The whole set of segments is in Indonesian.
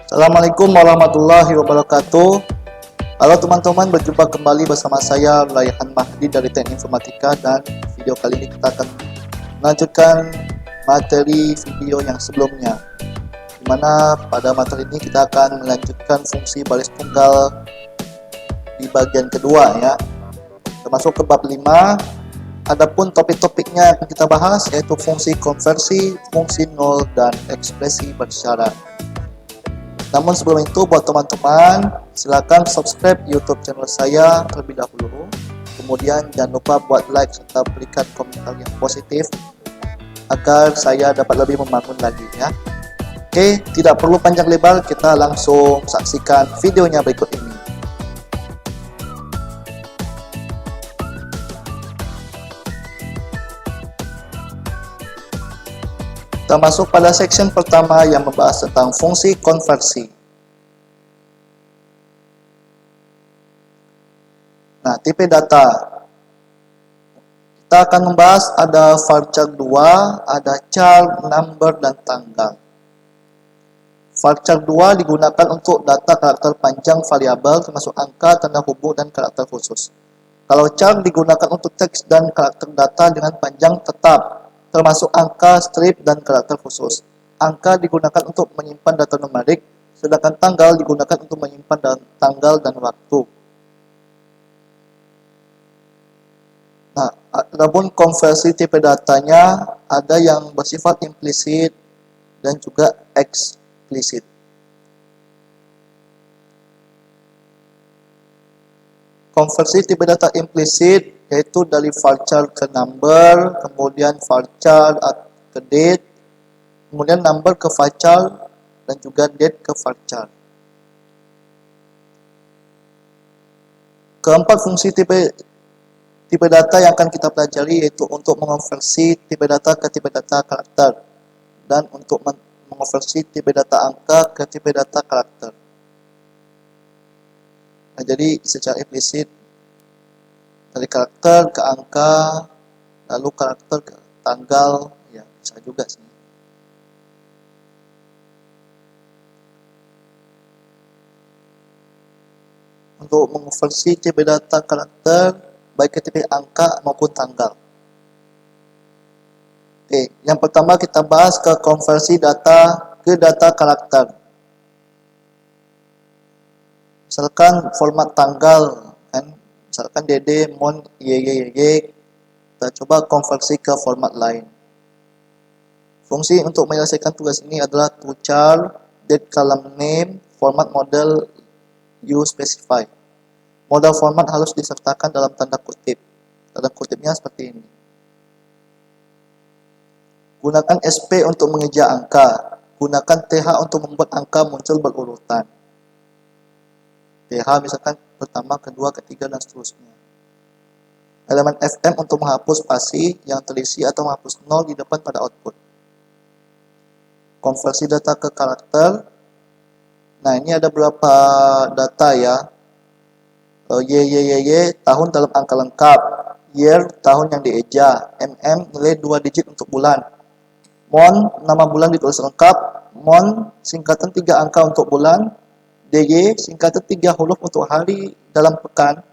Assalamualaikum warahmatullahi wabarakatuh. Halo teman-teman, berjumpa kembali bersama saya Raihan Mahdi dari Teknik Informatika, dan video kali ini kita akan melanjutkan materi video yang sebelumnya, dimana pada materi ini kita akan melanjutkan fungsi baris tunggal di bagian kedua ya, termasuk ke bab 5. Adapun topik-topiknya yang kita bahas yaitu fungsi konversi, fungsi nol, dan ekspresi bersyarat. Namun sebelum itu, buat teman-teman, silakan subscribe YouTube channel saya terlebih dahulu. Kemudian jangan lupa buat like serta berikan komentar yang positif agar saya dapat lebih membangun lagi ya. Oke, tidak perlu panjang lebar, kita langsung saksikan videonya berikut ini. Kita masuk pada section pertama yang membahas tentang fungsi konversi. Nah, tipe data. Kita akan membahas ada varchar 2, ada char, number, dan tanggal. Varchar 2 digunakan untuk data karakter panjang variabel termasuk angka, tanda hubung, dan karakter khusus. Kalau char digunakan untuk teks dan karakter data dengan panjang tetap, termasuk angka, strip, dan karakter khusus. Angka digunakan untuk menyimpan data numerik, sedangkan tanggal digunakan untuk menyimpan tanggal dan waktu. Nah, adapun konversi tipe datanya ada yang bersifat implisit dan juga eksplisit. Konversi tipe data implisit yaitu dari varchar ke number, kemudian varchar ke date, kemudian number ke varchar, dan juga date ke varchar. Keempat fungsi tipe data yang akan kita pelajari yaitu untuk mengonversi tipe data ke tipe data karakter, dan untuk mengonversi tipe data angka ke tipe data karakter. Nah, jadi secara implisit dari karakter ke angka, lalu karakter ke tanggal, ya bisa juga sih. Untuk mengonversi tipe data karakter baik ke tipe angka maupun tanggal. Oke, yang pertama kita bahas ke konversi data ke data karakter. Misalkan format tanggal kan, misalkan DD, Mon, YYY, kita coba konversi ke format lain. Fungsi untuk menyelesaikan tugas ini adalah to char, date column name, format model you specify. Model format harus disertakan dalam tanda kutip. Tanda kutipnya seperti ini. Gunakan SP untuk mengeja angka. Gunakan TH untuk membuat angka muncul berurutan. TH misalkan pertama, kedua, ketiga, dan seterusnya. Elemen FM untuk menghapus spasi yang terisi atau menghapus 0 di depan pada output. Konversi data ke karakter. Nah, ini ada beberapa data ya. YYYY tahun dalam angka lengkap, year tahun yang dieja, nilai 2 digit untuk bulan, mon nama bulan ditulis lengkap, mon singkatan 3 angka untuk bulan, dy singkatan 3 huruf untuk hari dalam pekan,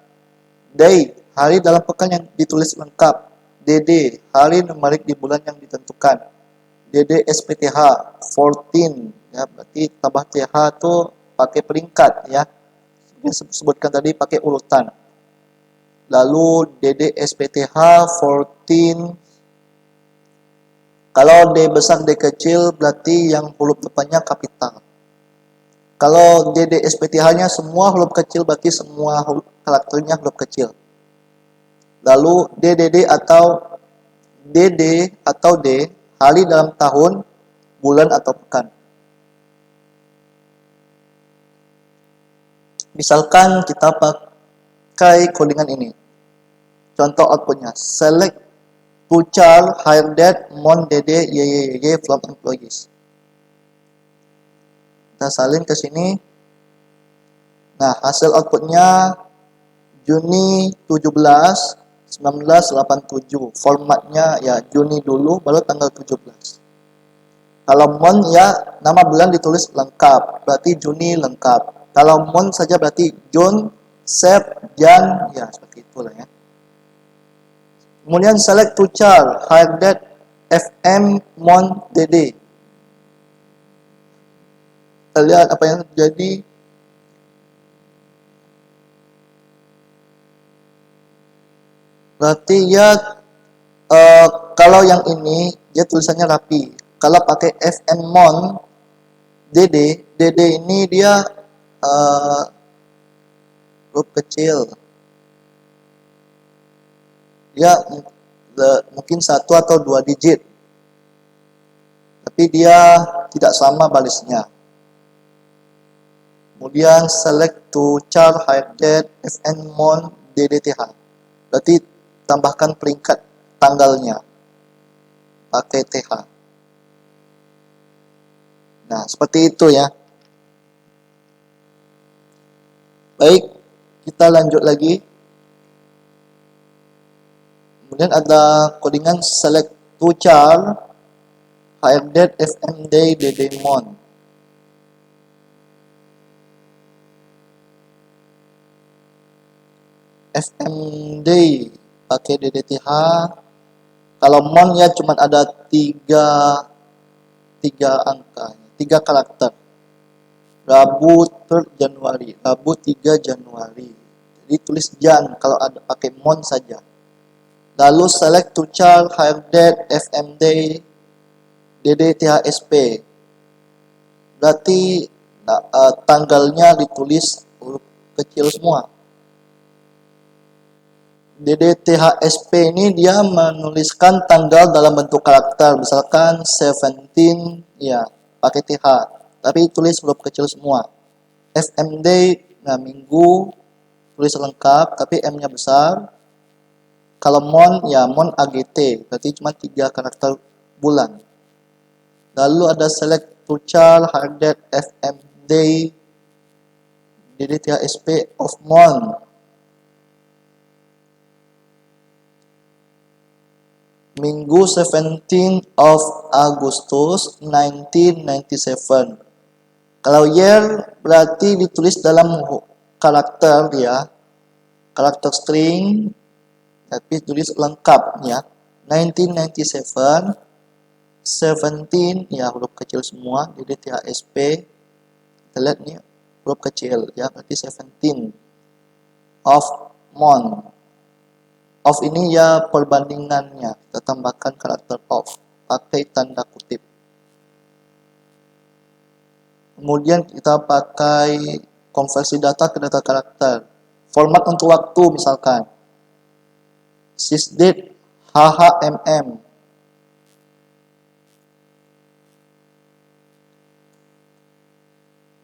day hari dalam pekan yang ditulis lengkap, dd hari numerik di bulan yang ditentukan, dd spth 14 ya, berarti tambah th itu pakai peringkat ya, yang sebutkan tadi pakai urutan. Lalu DD SPTH 14. Kalau D besar D kecil berarti yang huruf depannya kapital. Kalau DD SPTH-nya semua huruf kecil berarti semua karakternya huruf kecil. Lalu DDD atau DD atau D hari dalam tahun, bulan atau pekan. Misalkan kita pakai codingan ini. Contoh outputnya, select to char hire date mon dd yyyy from employees. Kita salin ke sini. Nah, hasil outputnya Juni 17 1987. Formatnya ya Juni dulu baru tanggal 17. Kalau month ya nama bulan ditulis lengkap, berarti Juni lengkap. Kalau month saja berarti June, Sep, Jan, ya seperti itulah ya. Kemudian select to char, hire date, FM, month, DD. Kita lihat apa yang terjadi. Berarti ya kalau yang ini dia tulisannya rapi. Kalau pakai FM Mon DD ini dia huruf kecil. Dia mungkin 1 atau 2 digit. Tapi dia tidak sama barisnya. Kemudian select to char hide date FN Mon DDTH. Berarti tambahkan peringkat tanggalnya pakai TH. Nah, seperti itu ya. Baik, kita lanjut lagi. Kemudian ada codingan select to char hire date FM day DD Mon. FM day pakai DDTH. Kalau Mon ya cuma ada 3 angka, 3 karakter. Rabu 3 Januari, Rabu 3 Januari. Jadi tulis Jan kalau ada pakai Mon saja. Lalu select to char hire date FM day DDTHSP. Berarti tanggalnya ditulis huruf kecil semua. DDTHSP ini dia menuliskan tanggal dalam bentuk karakter, misalkan 17 ya pakai TH, tapi tulis huruf kecil semua. FM day, nah minggu tulis lengkap tapi M-nya besar. Kalau Mon ya Mon AGT, berarti cuma 3 karakter bulan. Lalu ada select to char hire date FM day DDTHSP of Mon. Minggu 17 of Agustus 1997. Kalau year berarti ditulis dalam karakter ya, karakter string, tapi tulis lengkap ya. 1997, 17 ya huruf kecil semua, DDTHSP. Kita lihat nih huruf kecil ya, berarti 17 of month. Of ini ya perbandingannya, kita tambahkan karakter of pakai tanda kutip. Kemudian kita pakai konversi data ke data karakter. Format untuk waktu misalkan sysdate HHMM.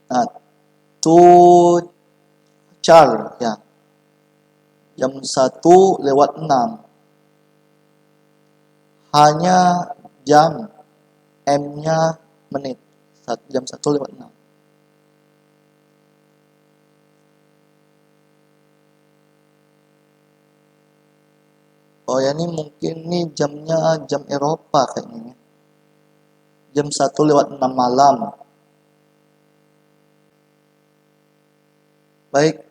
Nah, to char ya. Jam 1:06. Hanya jam, M-nya menit. Jam 1:06. Oh ya, ini mungkin nih jamnya jam Eropa kayaknya. Jam 1:06 malam. Baik,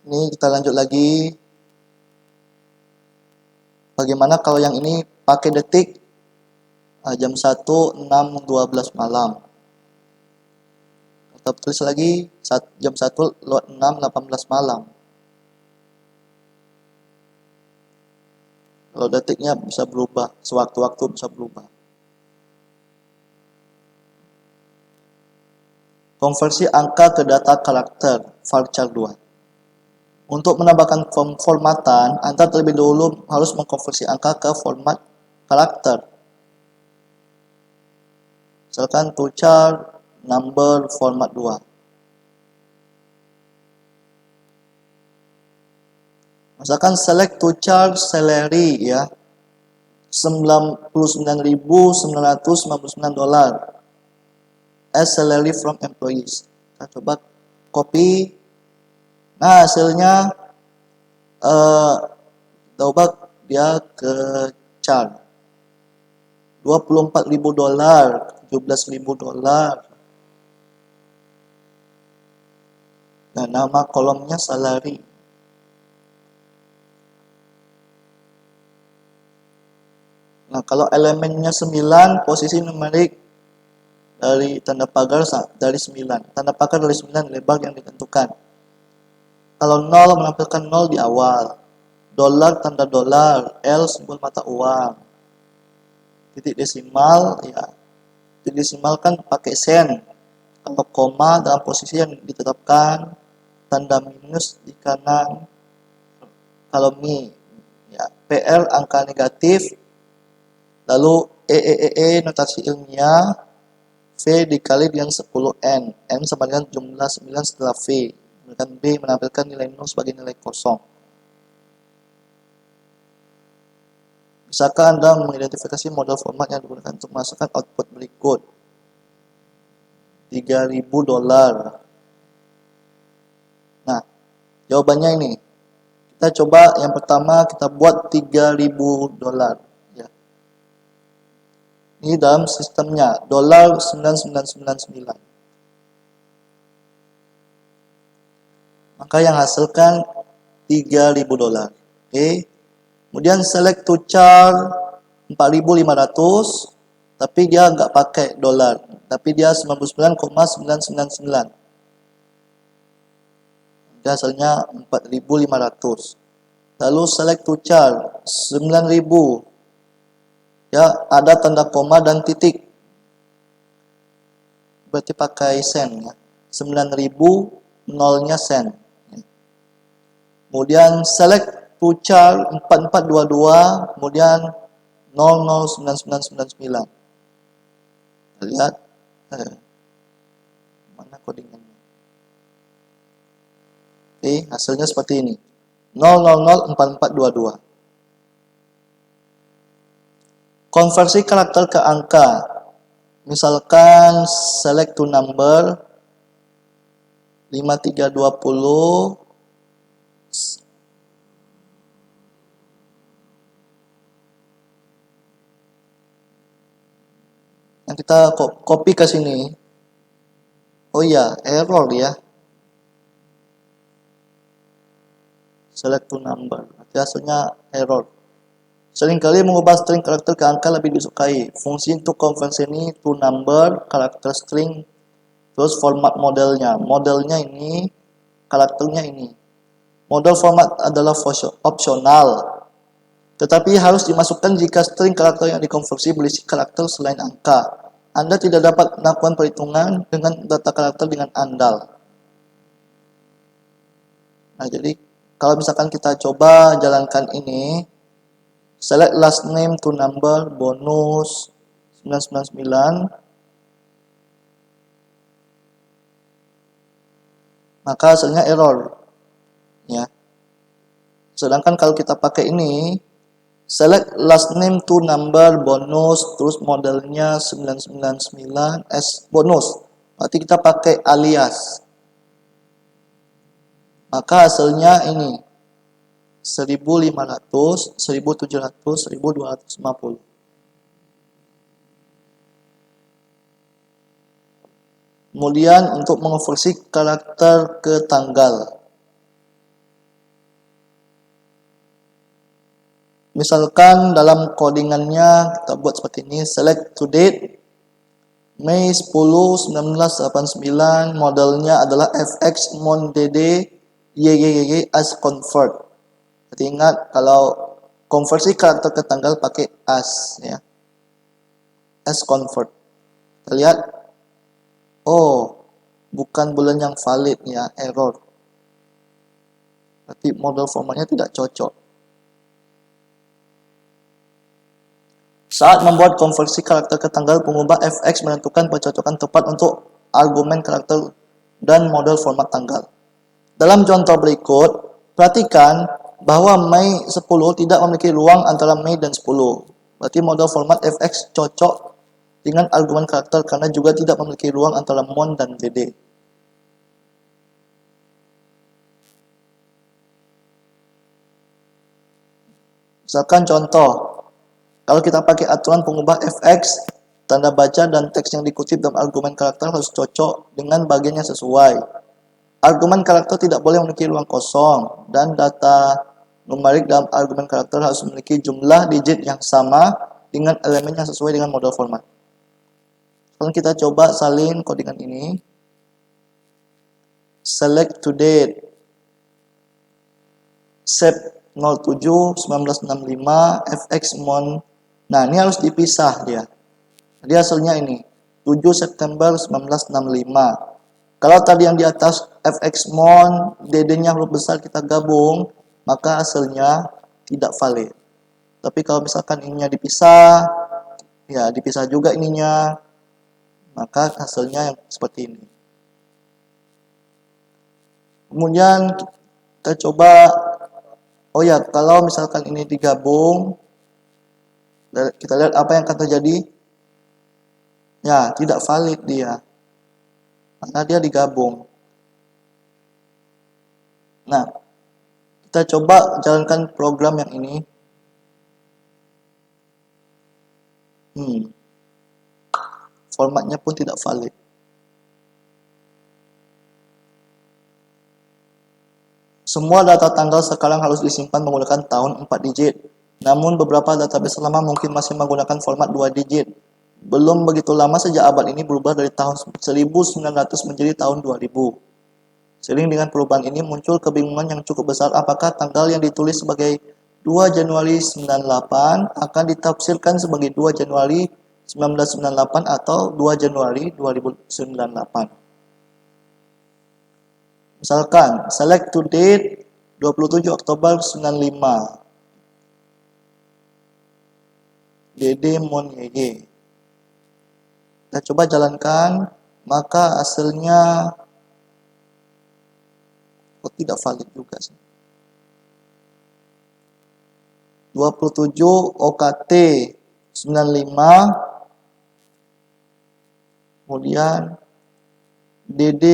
ini kita lanjut lagi. Bagaimana kalau yang ini pakai detik? Jam 1:06:12 malam. Kita tulis lagi jam 1:06:18 malam. Kalau detiknya bisa berubah, sewaktu-waktu bisa berubah. Konversi angka ke data karakter, varchar 2. Untuk menambahkan formatan, Anda terlebih dahulu harus mengkonversi angka ke format karakter. Misalkan to char number format 2. Misalkan select to char salary ya. $99.999 as salary from employees. Kita coba copy. Nah, hasilnya coba dia ke char $24.000 17.000 dolar. Nah, nama kolomnya salary. Nah, kalau elemennya 9, posisi numerik dari tanda pagar dari 9. Tanda pagar dari 9 lebar yang ditentukan. Kalau 0 menampilkan 0 di awal. Dolar tanda dolar, L simbol mata uang. Titik desimal, ya. Titik desimal kan pakai sen. Kalau koma dalam posisi yang ditetapkan, tanda minus di kanan. Kalau mi, ya. PL angka negatif, lalu notasi ilmiah, V dikali dengan 10N. N sama dengan jumlah 9 setelah V. Dan B menampilkan nilai 0 sebagai nilai kosong. Bisakah Anda mengidentifikasi model format yang digunakan untuk memasukkan output berikut? 3.000 dolar. Nah, jawabannya ini. Kita coba yang pertama kita buat 3.000 dolar. Ya. Ini dalam sistemnya, dolar 9999. Maka yang hasilkan 3.000 dolar. Oke. Kemudian select to char 4.500, tapi dia nggak pakai dolar, tapi dia 99,999. Dia hasilnya 4.500. Lalu select to char 9.000. Ya, ada tanda koma dan titik. Berarti pakai sen ya. 9.000 nolnya sen. Kemudian select to char 4422, kemudian 009999. Lihat mana codingnya. Oke, hasilnya seperti ini. 0004422. Konversi karakter ke angka. Misalkan select to number 5320 yang kita copy ke sini. Oh iya, error ya. Select to number. Nanti hasilnya error. Seringkali mengubah string karakter ke angka lebih disukai. Fungsi untuk konversi ini to number, karakter string, terus format modelnya. Modelnya ini, karakternya ini. Model format adalah opsional, tetapi harus dimasukkan jika string karakter yang dikonversi berisi karakter selain angka. Anda tidak dapat melakukan perhitungan dengan data karakter dengan andal. Nah, jadi kalau misalkan kita coba jalankan ini, select last name to number bonus 999, maka hasilnya error ya. Sedangkan kalau kita pakai ini, select last name to number bonus terus modelnya 999 S bonus, berarti kita pakai alias, maka hasilnya ini 1500, 1700, 1250. Kemudian untuk mengonversi karakter ke tanggal, misalkan dalam codingannya kita buat seperti ini, select to date Mei 10 1989, modelnya adalah FX Mon DD YYY as convert. Jadi ingat kalau konversi karakter ke tanggal pakai as ya. As convert. Kita lihat, oh, bukan bulan yang valid ya, error. Berarti model formatnya tidak cocok. Saat membuat konversi karakter ke tanggal, pengubah fx menentukan pencocokan tepat untuk argumen karakter dan model format tanggal. Dalam contoh berikut, perhatikan bahwa Mei 10 tidak memiliki ruang antara Mei dan 10. Berarti model format fx cocok dengan argumen karakter karena juga tidak memiliki ruang antara mon dan dd. Misalkan contoh, kalau kita pakai aturan pengubah fx Tanda baca dan teks yang dikutip dalam argumen karakter harus cocok dengan bagian yang sesuai. Argumen karakter tidak boleh memiliki ruang kosong, dan data numerik dalam argumen karakter harus memiliki jumlah digit yang sama dengan elemen yang sesuai dengan model format. Sekarang kita coba salin codingan ini. Select to date. Sep 07/1965 FX Mon. Nah, ini harus dipisah dia. Jadi hasilnya ini 7 September 1965. Kalau tadi yang di atas FX Mon, DD-nya huruf besar kita gabung, maka hasilnya tidak valid. Tapi kalau misalkan ininya dipisah, ya dipisah juga ininya, maka hasilnya yang seperti ini. Kemudian kita coba, oh ya, kalau misalkan ini digabung, kita lihat apa yang akan terjadi. Ya, tidak valid dia, karena dia digabung. Nah, kita coba jalankan program yang ini. Formatnya pun tidak valid. Semua data tanggal sekarang harus disimpan menggunakan tahun 4 digit. Namun beberapa database lama mungkin masih menggunakan format 2 digit. Belum begitu lama sejak abad ini berubah dari tahun 1900 menjadi tahun 2000. Seiring dengan perubahan ini muncul kebingungan yang cukup besar apakah tanggal yang ditulis sebagai 2 Januari 98 akan ditafsirkan sebagai 2 Januari 1998 atau 2 Januari 2098. Misalkan, select to date 27 Oktober 95. DD Mon YY. Kita coba jalankan, maka hasilnya tidak valid juga sih. 27 OKT 95, kemudian DD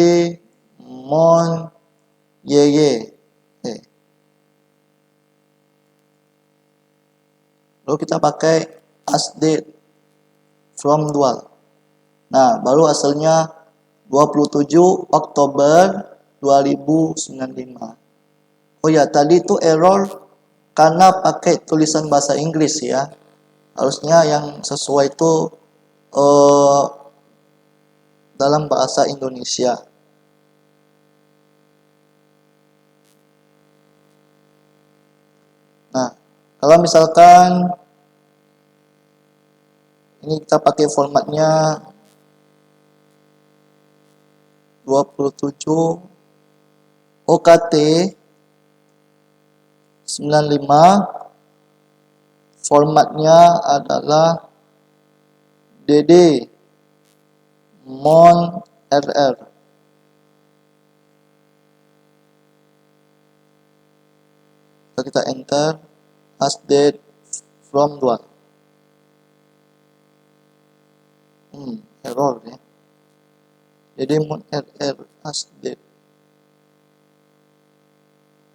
Mon YY. Lalu kita pakai as date from dual. Nah, baru hasilnya 27 Oktober 2095. Oh ya, tadi itu error karena pakai tulisan bahasa Inggris ya. Harusnya yang sesuai itu dalam bahasa Indonesia. Nah, kalau misalkan ini kita pakai formatnya 27 OKT 95, formatnya adalah DD Mon RR. Kita enter as date from dual. Error ya. Jadi Mon RR as date.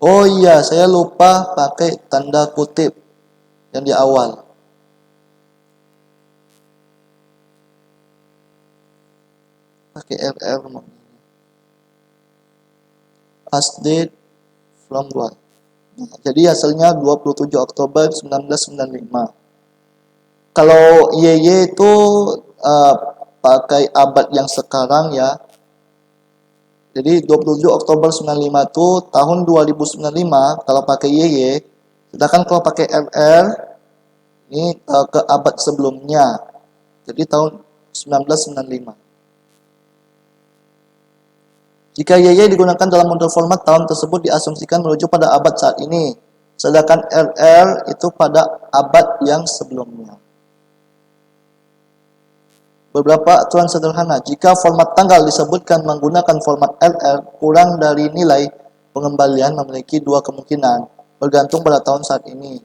Oh iya, saya lupa pakai tanda kutip yang di awal. Pakai RR as date from dual. Nah, jadi hasilnya 27 Oktober 1995. Kalau YY itu pakai abad yang sekarang ya. Jadi 27 Oktober 95 itu tahun 2095 kalau pakai YY. Sedangkan kalau pakai RR ini ke abad sebelumnya. Jadi tahun 1995. Jika YY digunakan dalam model format, tahun tersebut diasumsikan merujuk pada abad saat ini. Sedangkan RR itu pada abad yang sebelumnya. Beberapa aturan sederhana. Jika format tanggal disebutkan menggunakan format RR, kurang dari nilai pengembalian memiliki dua kemungkinan, bergantung pada tahun saat ini.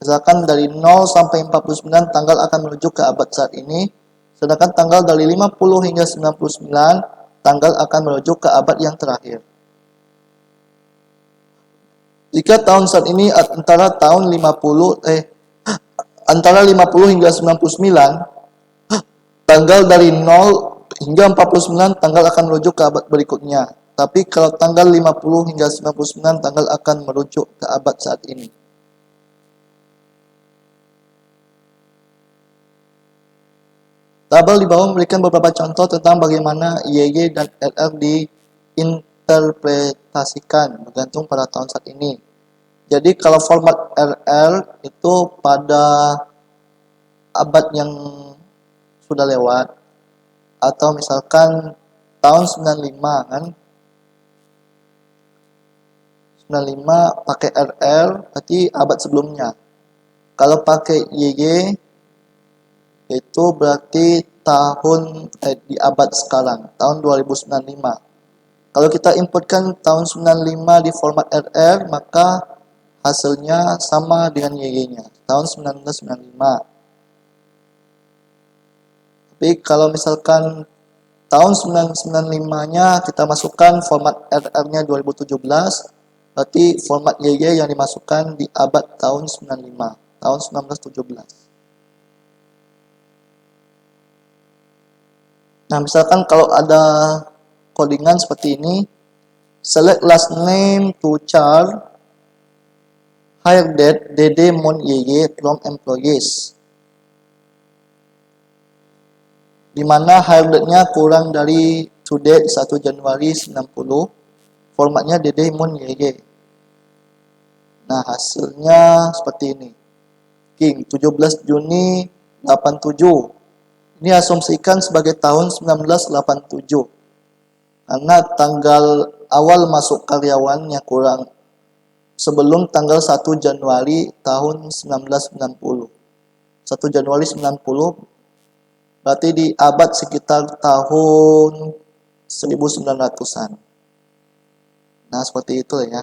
Misalkan dari 0 sampai 49 tanggal akan menuju ke abad saat ini, sedangkan tanggal dari 50 hingga 99 tanggal akan menuju ke abad yang terakhir. Jika tahun saat ini antara 50 hingga 99, Tanggal dari 0 hingga 49 tanggal akan merujuk ke abad berikutnya. Tapi kalau tanggal 50 hingga 99 tanggal akan merujuk ke abad saat ini. Tabel di bawah memberikan beberapa contoh tentang bagaimana YY dan RR diinterpretasikan bergantung pada tahun saat ini. Jadi kalau format RR itu pada abad yang sudah lewat, atau misalkan tahun 95 kan, 95 pakai RR berarti abad sebelumnya. Kalau pakai YY itu berarti tahun di abad sekarang, tahun 2095. Kalau kita inputkan tahun 95 di format RR, maka hasilnya sama dengan YY-nya, tahun 1995. Tapi kalau misalkan tahun 1995-nya kita masukkan format RR-nya 2017, berarti format YY yang dimasukkan di abad tahun 95, tahun 1917. Nah, misalkan kalau ada codingan seperti ini, select last name to char, hire date, DD mon YY from employees. Dimana hire date-nya kurang dari to date 1 Januari 90, formatnya DD mon YY. Nah, hasilnya seperti ini. King 17 Juni 87. Ini asumsikan sebagai tahun 1987. Karena tanggal awal masuk karyawannya kurang sebelum tanggal 1 Januari tahun 1990. 1 Januari 90 berarti di abad sekitar tahun 1900-an. Nah, seperti itu ya.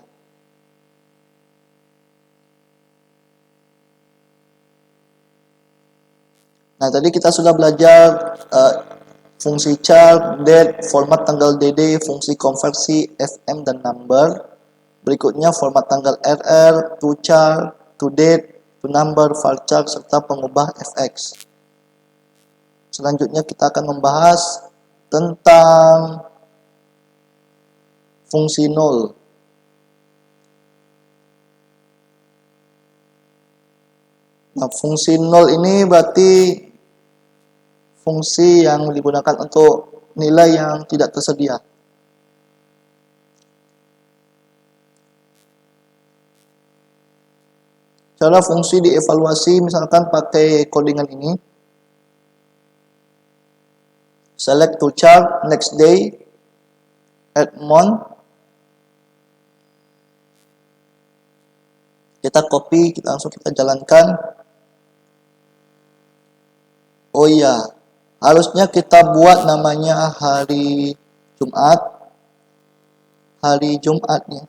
Nah, tadi kita sudah belajar fungsi char, date, format tanggal DD, fungsi konversi FM dan number. Berikutnya format tanggal RR, to char, to date, to number, varchar, serta pengubah FX. Selanjutnya kita akan membahas tentang fungsi null. Nah, fungsi null ini berarti fungsi yang digunakan untuk nilai yang tidak tersedia. Cara fungsi dievaluasi misalkan pakai codingan ini. Select to chart, next day, add month. Kita copy, kita langsung jalankan. Oh iya, harusnya kita buat namanya hari Jumat. Hari Jumat ya.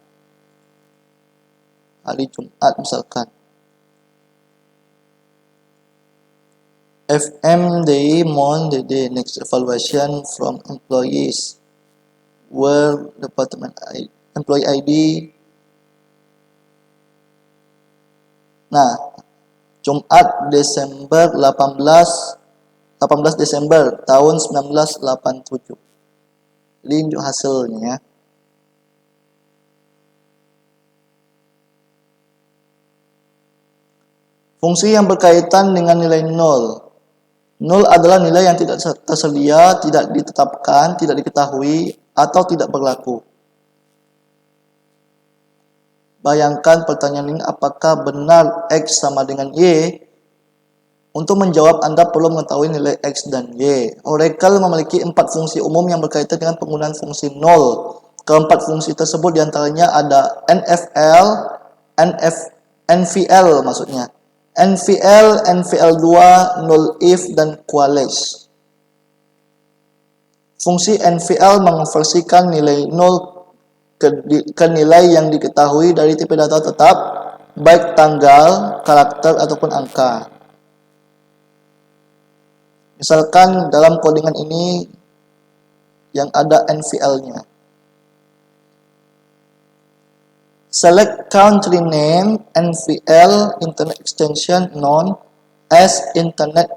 Hari Jumat misalkan. FM day, month, day, next evaluation from employees. Where department employee ID. Nah, Jumat Desember 18 Desember tahun 1987. Ini untuk hasilnya ya. Fungsi yang berkaitan dengan nilai 0. 0 adalah nilai yang tidak tersedia, tidak ditetapkan, tidak diketahui, atau tidak berlaku. Bayangkan pertanyaan ini, apakah benar X sama dengan Y? Untuk menjawab, Anda perlu mengetahui nilai X dan Y. Oracle memiliki 4 fungsi umum yang berkaitan dengan penggunaan fungsi 0. Keempat fungsi tersebut diantaranya ada NFL, NVL maksudnya. NVL, NVL2, null if, dan QUALES. Fungsi NVL mengonversikan nilai 0 ke nilai yang diketahui dari tipe data tetap, baik tanggal, karakter, ataupun angka. Misalkan dalam codingan ini yang ada NVL-nya. Select country name NVL internet extension known as internet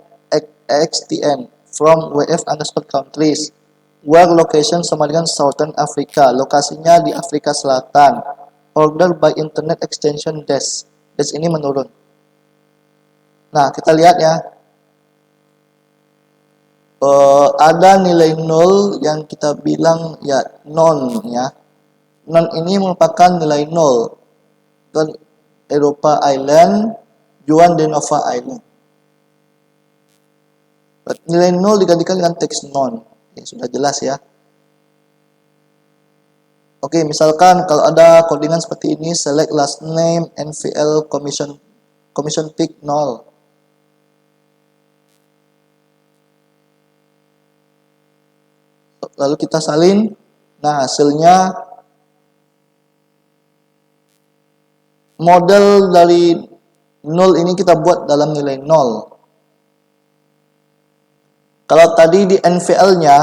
XTN from WF underscore countries, where location sama dengan Southern Africa, lokasinya di Afrika Selatan, order by internet extension dash ini menurun. Nah, kita lihat ya, ada nilai 0 yang kita bilang ya non ya. Non ini merupakan nilai 0 dan Eropa Island, Juan de Nova Island. Nilai 0 digantikan dengan teks non. Ya, sudah jelas ya. Oke, misalkan kalau ada codingan seperti ini, select last name NVL commission pick 0. Lalu kita salin. Nah, hasilnya model dari 0 ini kita buat dalam nilai 0. Kalau tadi di NVL-nya,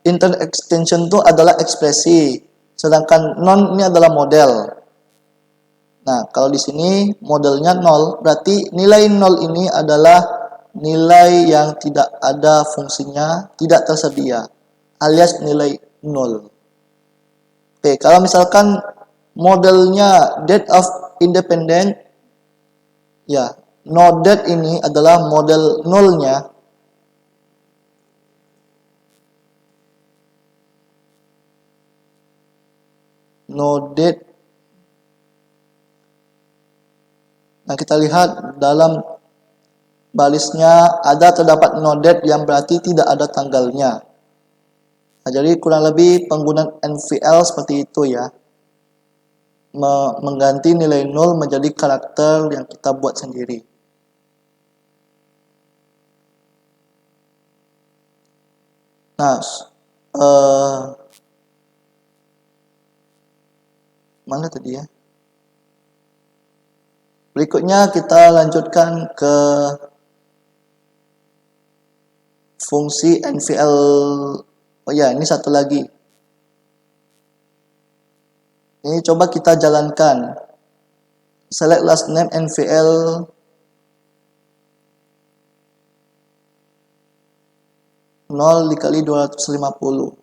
internet extension itu adalah ekspresi, sedangkan non ini adalah model. Nah, kalau di sini modelnya 0, berarti nilai 0 ini adalah nilai yang tidak ada fungsinya, tidak tersedia, alias nilai 0. Oke, kalau misalkan modelnya date of independent, ya, no date ini adalah model 0-nya. No date. Nah, kita lihat dalam balisnya terdapat no date yang berarti tidak ada tanggalnya. Nah, jadi kurang lebih penggunaan NVL seperti itu ya. Mengganti nilai 0 menjadi karakter yang kita buat sendiri. Nah, mana tadi ya? Berikutnya kita lanjutkan ke fungsi NVL. Oh ya, ini satu lagi. Ini coba kita jalankan. Select last name NVL nol dikali 250.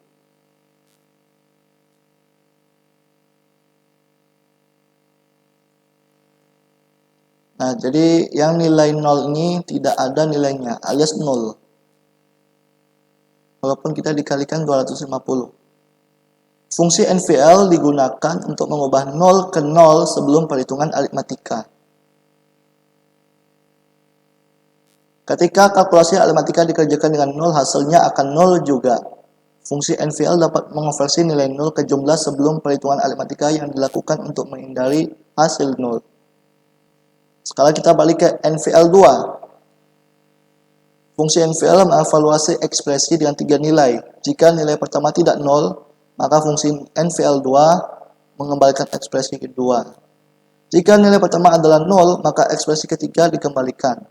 Nah, jadi yang nilai 0 ini tidak ada nilainya, alias 0. Walaupun kita dikalikan 250. Fungsi NVL digunakan untuk mengubah 0 ke 0 sebelum perhitungan aritmatika. Ketika kalkulasi aritmatika dikerjakan dengan 0, hasilnya akan 0 juga. Fungsi NVL dapat mengonversi nilai 0 ke jumlah sebelum perhitungan aritmatika yang dilakukan untuk menghindari hasil 0. Sekarang kita balik ke NVL2. Fungsi NVL mengevaluasi ekspresi dengan 3 nilai. Jika nilai pertama tidak 0, maka fungsi NVL2 mengembalikan ekspresi kedua. Jika nilai pertama adalah 0, maka ekspresi ketiga dikembalikan.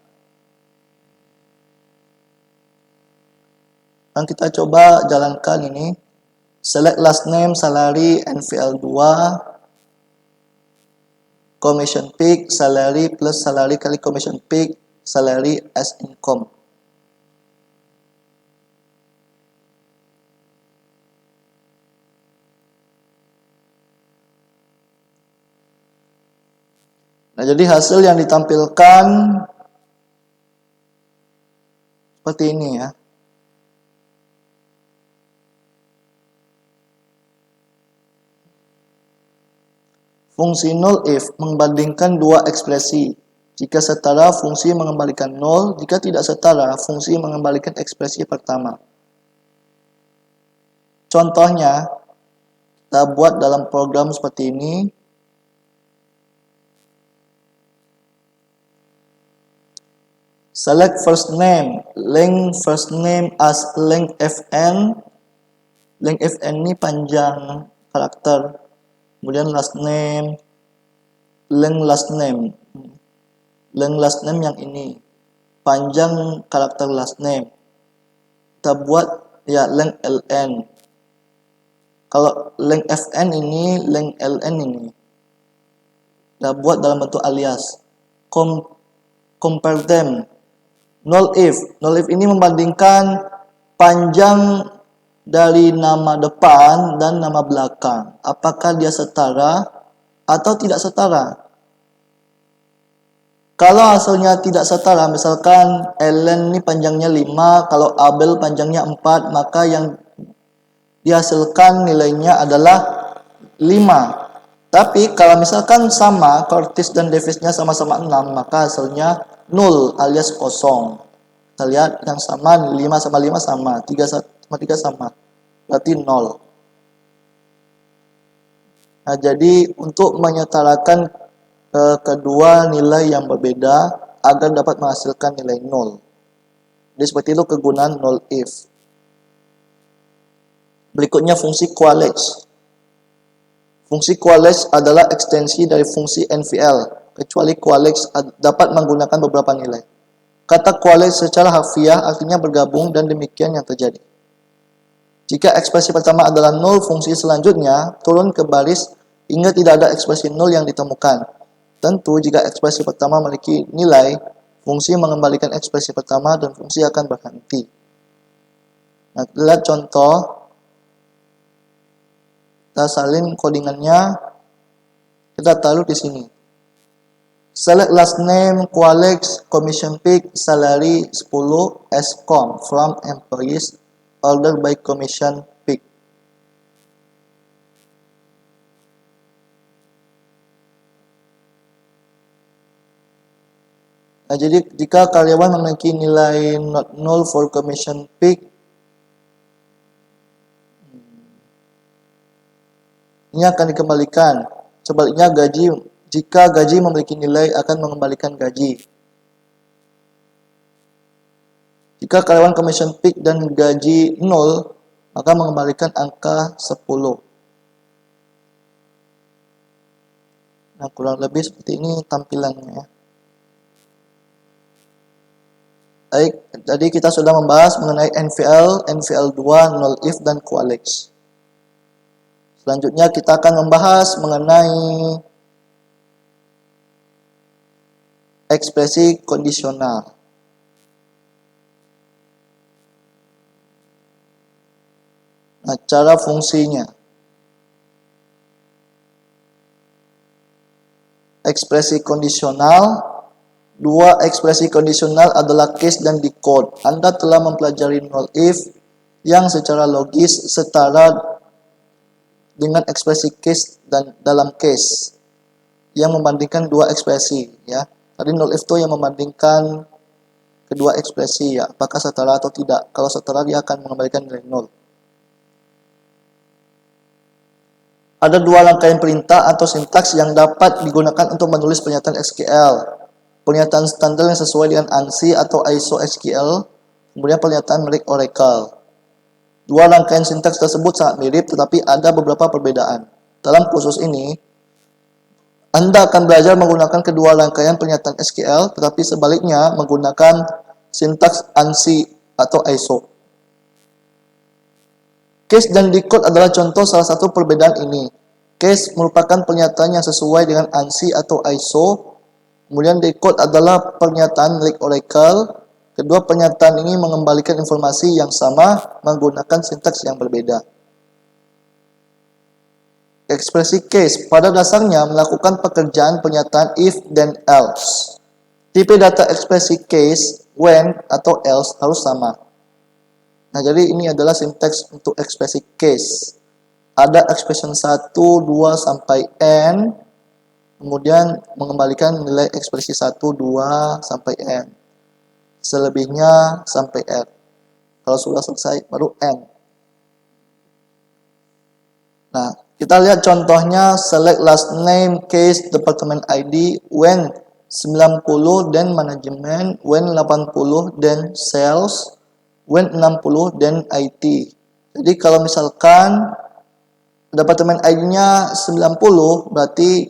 Dan kita coba jalankan ini. Select last name, salary, NVL2, commission pick, salary plus salary kali commission pick, salary as income. Nah, jadi hasil yang ditampilkan seperti ini ya. Fungsi 0 if membandingkan dua ekspresi. Jika setara, fungsi mengembalikan 0. Jika tidak setara, fungsi mengembalikan ekspresi pertama. Contohnya, kita buat dalam program seperti ini. Select first name, length first name as length fn. Length fn ini panjang karakter. Kemudian last name, length last name. Length last name yang ini, panjang karakter last name. Kita buat ya length ln. Kalau length fn ini, length ln ini. Kita buat dalam bentuk alias. Compare them. Null if. Null if ini membandingkan panjang dari nama depan dan nama belakang. Apakah dia setara atau tidak setara? Kalau hasilnya tidak setara, misalkan Ellen ini panjangnya 5, kalau Abel panjangnya 4, maka yang dihasilkan nilainya adalah 5. Tapi kalau misalkan sama, Curtis dan Davisnya sama-sama 6, maka hasilnya 0 alias kosong. Kita lihat yang sama, 5 sama 5 sama, 3 sama 3 sama, berarti 0. Nah, jadi untuk menyetarakan kedua nilai yang berbeda agar dapat menghasilkan nilai 0. Jadi seperti itu kegunaan null if. Berikutnya fungsi QLH. Fungsi QLH adalah ekstensi dari fungsi NVL, kecuali QLH dapat menggunakan beberapa nilai. Kata QLH secara harfiah artinya bergabung dan demikian yang terjadi. Jika ekspresi pertama adalah 0, fungsi selanjutnya turun ke baris hingga tidak ada ekspresi 0 yang ditemukan. Tentu jika ekspresi pertama memiliki nilai, fungsi mengembalikan ekspresi pertama dan fungsi akan berhenti. Nah, lihat contoh. Kita salin codingannya, kita taruh di sini. Select last name, QLH, commission pick, salary 10, SCOM from employees, order by commission pick. Nah, jadi jika karyawan memiliki nilai not null for commission pick, ini akan dikembalikan. Sebaliknya jika gaji memiliki nilai akan mengembalikan gaji. Jika karyawan commission pick dan gaji 0, maka mengembalikan angka 10. Nah, kurang lebih seperti ini tampilannya. Baik, jadi kita sudah membahas mengenai NVL, NVL2, null if, dan QLH. Selanjutnya kita akan membahas mengenai ekspresi kondisional. Nah, cara fungsinya. Ekspresi kondisional. Dua ekspresi kondisional adalah case dan decode. Anda telah mempelajari null if yang secara logis setara dengan ekspresi case dan dalam case yang membandingkan dua ekspresi, ya. Tadi null if itu yang membandingkan kedua ekspresi, ya, apakah setara atau tidak. Kalau setara dia akan mengembalikan nilai 0. Ada dua rangkaian perintah atau sintaks yang dapat digunakan untuk menulis pernyataan SQL. Pernyataan standar yang sesuai dengan ANSI atau ISO SQL, kemudian pernyataan milik Oracle. Dua rangkaian sintaks tersebut sangat mirip, tetapi ada beberapa perbedaan. Dalam kursus ini, Anda akan belajar menggunakan kedua rangkaian pernyataan SQL, tetapi sebaliknya menggunakan sintaks ANSI atau ISO. Case dan decode adalah contoh salah satu perbedaan ini. Case merupakan pernyataan yang sesuai dengan ANSI atau ISO, kemudian decode adalah pernyataan milik Oracle. Kedua pernyataan ini mengembalikan informasi yang sama menggunakan sintaks yang berbeda. Ekspresi case pada dasarnya melakukan pekerjaan pernyataan if dan else. Tipe data ekspresi case, when, atau else harus sama. Nah, jadi ini adalah sintaks untuk ekspresi case. Ada expression 1, 2, sampai n, kemudian mengembalikan nilai ekspresi 1, 2, sampai n. Selebihnya sampai R. Kalau sudah selesai baru N. Nah, kita lihat contohnya select last name, case, department ID, when 90 dan manajemen, when 80 dan sales, when 60 dan IT. Jadi kalau misalkan departemen ID-nya 90 berarti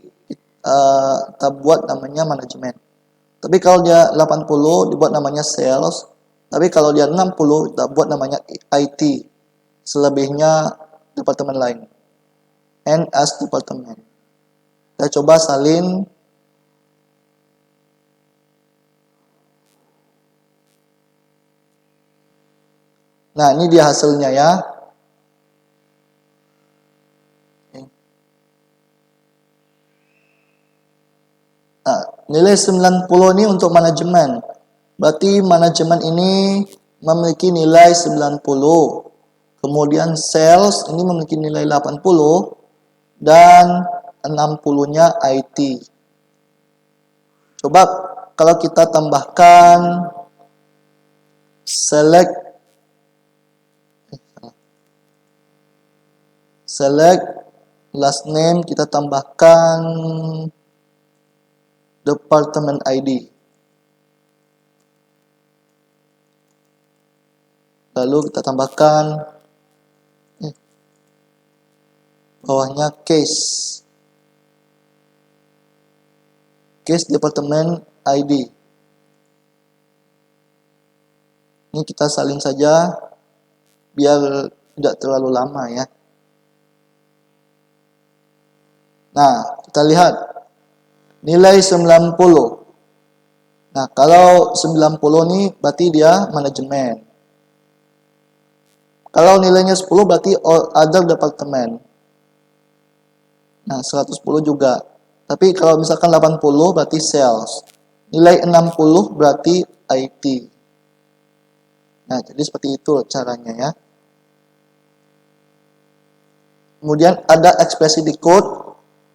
kita buat namanya manajemen. Tapi kalau dia 80 dibuat namanya sales. Tapi kalau dia 60 kita buat namanya IT. Selebihnya departemen lain. And as departemen. Kita coba salin. Nah, ini dia hasilnya ya. Nah, nilai 90 ini untuk manajemen. Berarti manajemen ini memiliki nilai 90. Kemudian sales ini memiliki nilai 80 dan 60-nya IT. Coba kalau kita tambahkan select last name, kita tambahkan department ID. Lalu kita tambahkan bawahnya case department ID. Ini kita salin saja biar tidak terlalu lama ya. Nah, kita lihat nilai 90. Nah, kalau 90 ini berarti dia manajemen. Kalau nilainya 10 berarti other department. Nah, 110 juga. Tapi kalau misalkan 80 berarti sales. Nilai 60 berarti IT. Nah, jadi seperti itu caranya ya. Kemudian ada ekspresi decode.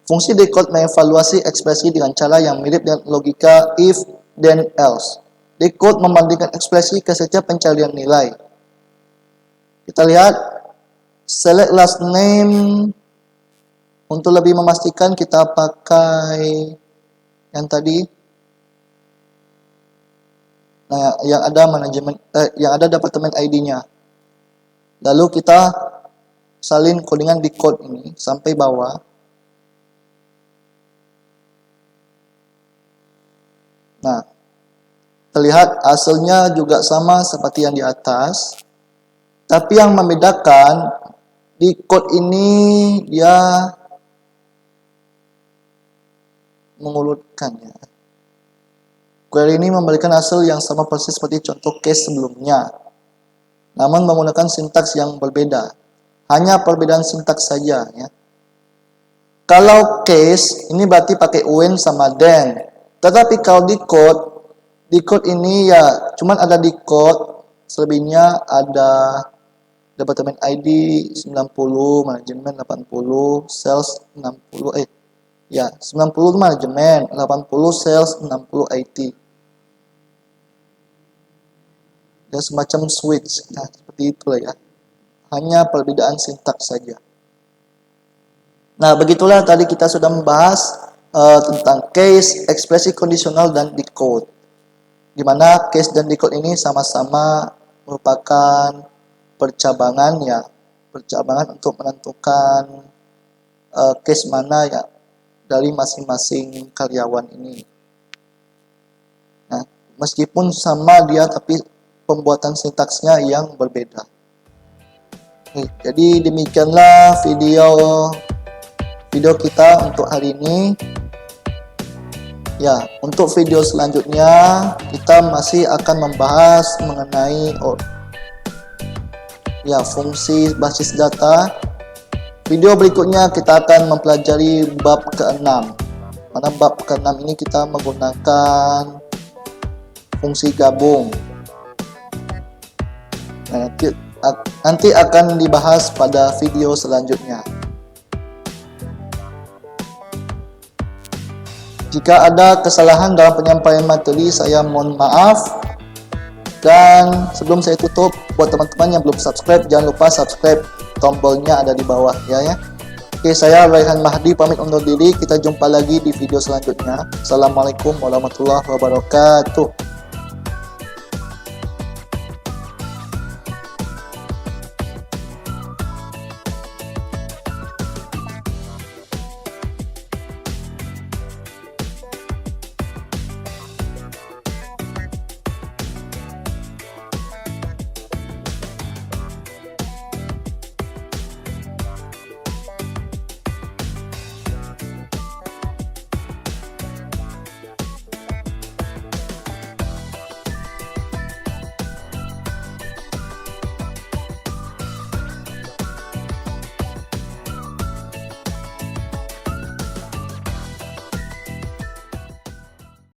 Fungsi decode mengevaluasi ekspresi dengan cara yang mirip dengan logika if, then, else. Decode membandingkan ekspresi ke setiap pencarian nilai. Kita lihat select last name. Untuk lebih memastikan kita pakai yang tadi. Nah, yang ada manajemen yang ada departemen ID-nya. Lalu kita salin codingan decode ini sampai bawah. Nah, terlihat hasilnya juga sama seperti yang di atas. Tapi yang membedakan decode ini dia mengulutkan ya. Query ini memberikan hasil yang sama persis seperti contoh case sebelumnya, namun menggunakan sintaks yang berbeda. Hanya perbedaan sintaks saja ya. Kalau case ini berarti pakai when sama then. Tetapi kalau decode ini ya cuman ada decode, selebihnya ada departemen ID 90, manajemen 80, sales 60 ya, 90 manajemen, 80 sales, 60 IT. Ya, semacam switch. Nah, seperti itulah ya. Hanya perbedaan sintaks saja. Nah, begitulah tadi kita sudah membahas tentang case, ekspresi kondisional, dan decode. Di mana case dan decode ini sama-sama merupakan percabangan ya. Percabangan untuk menentukan case mana ya dari masing-masing karyawan ini. Nah, meskipun sama dia, tapi pembuatan sintaksnya yang berbeda. Jadi demikianlah video kita untuk hari ini. Ya, untuk video selanjutnya kita masih akan membahas mengenai fungsi basis data. Video berikutnya kita akan mempelajari bab ke-6. Pada bab ke-6 ini kita menggunakan fungsi gabung. Nah, nanti akan dibahas pada video selanjutnya. Jika ada kesalahan dalam penyampaian materi, saya mohon maaf. Dan sebelum saya tutup, buat teman-teman yang belum subscribe, jangan lupa subscribe. Tombolnya ada di bawah ya. Oke, saya Raihan Mahdi pamit undur diri. Kita jumpa lagi di video selanjutnya. Assalamualaikum warahmatullahi wabarakatuh.